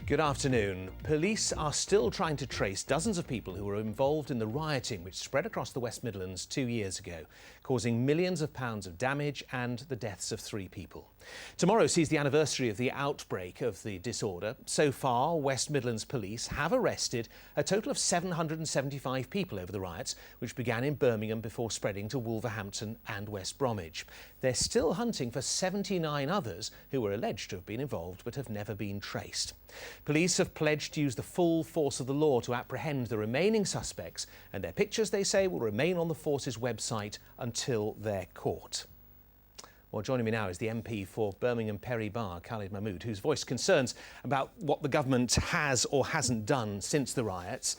Good afternoon. Police are still trying to trace dozens of people who were involved in the rioting which spread across the West Midlands 2 years ago, causing millions of pounds of damage and the deaths of 3 people. Tomorrow sees the anniversary of the outbreak of the disorder. So far, West Midlands police have arrested a total of 775 people over the riots, which began in Birmingham before spreading to Wolverhampton and West Bromwich. They're still hunting for 79 others who were alleged to have been involved but have never been traced. Police have pledged to use the full force of the law to apprehend the remaining suspects, and their pictures, they say, will remain on the force's website until they're caught. Well, joining me now is the MP for Birmingham Perry Barr, Khalid Mahmood, who's voiced concerns about what the government has or hasn't done since the riots.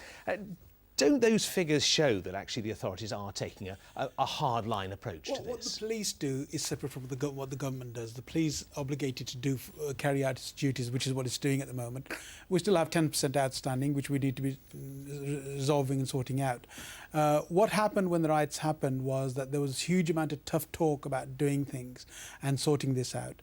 Don't those figures show that actually the authorities are taking a hard-line approach to this? What the police do is separate from what the government does. The police are obligated to carry out its duties, which is what it's doing at the moment. We still have 10% outstanding, which we need to be resolving and sorting out. What happened when the riots happened was that there was a huge amount of tough talk about doing things and sorting this out.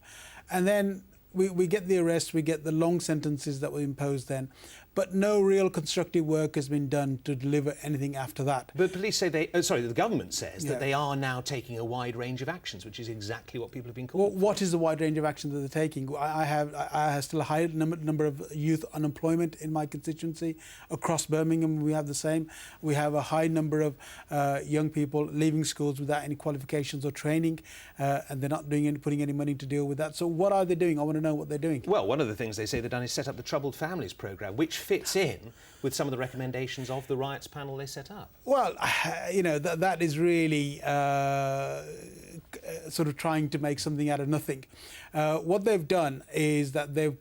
And then we get the arrest, we get the long sentences that were imposed then, but no real constructive work has been done to deliver anything after that. But police say the government says that they are now taking a wide range of actions, which is exactly what people have been calling for. What is the wide range of actions that they're taking? I have still a high number of youth unemployment in my constituency. Across Birmingham, we have the same. We have a high number of young people leaving schools without any qualifications or training, and they're not putting any money to deal with that. So what are they doing? I want to know what they're doing. Well, one of the things they say they've done is set up the Troubled Families programme, which fits in with some of the recommendations of the riots panel they set up. Well, you know, that is really sort of trying to make something out of nothing. What they've done is that they've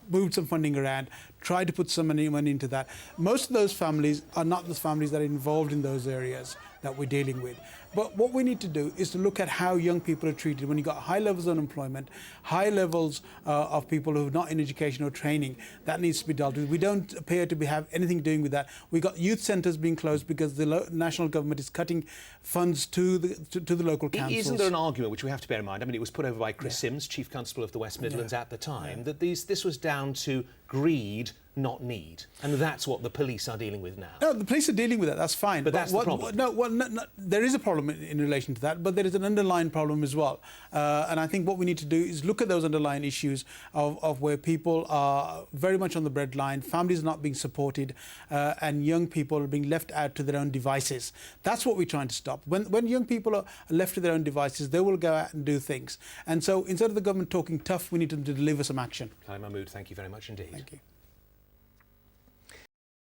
moved some funding around, tried to put some money into that. Most of those families are not the families that are involved in those areas that we're dealing with. But what we need to do is to look at how young people are treated. When you've got high levels of unemployment, high levels of people who are not in education or training, that needs to be dealt with. We don't appear to have anything doing with that. We've got youth centres being closed because the national government is cutting funds to the local councils. Isn't there an argument, which we have to bear in mind, I mean, it was put over by Chris Sims, Chief Constable of the West Midlands at the time, that this was down to greed, not need, and that's what the police are dealing with now. No, the police are dealing with that. That's fine. But that's the problem. No, there is a problem in relation to that, but there is an underlying problem as well. And I think what we need to do is look at those underlying issues of where people are very much on the breadline, families are not being supported, and young people are being left out to their own devices. That's what we're trying to stop. When young people are left to their own devices, they will go out and do things. And so instead of the government talking tough, we need them to deliver some action. Khalid Mahmood, thank you very much indeed. Thank you.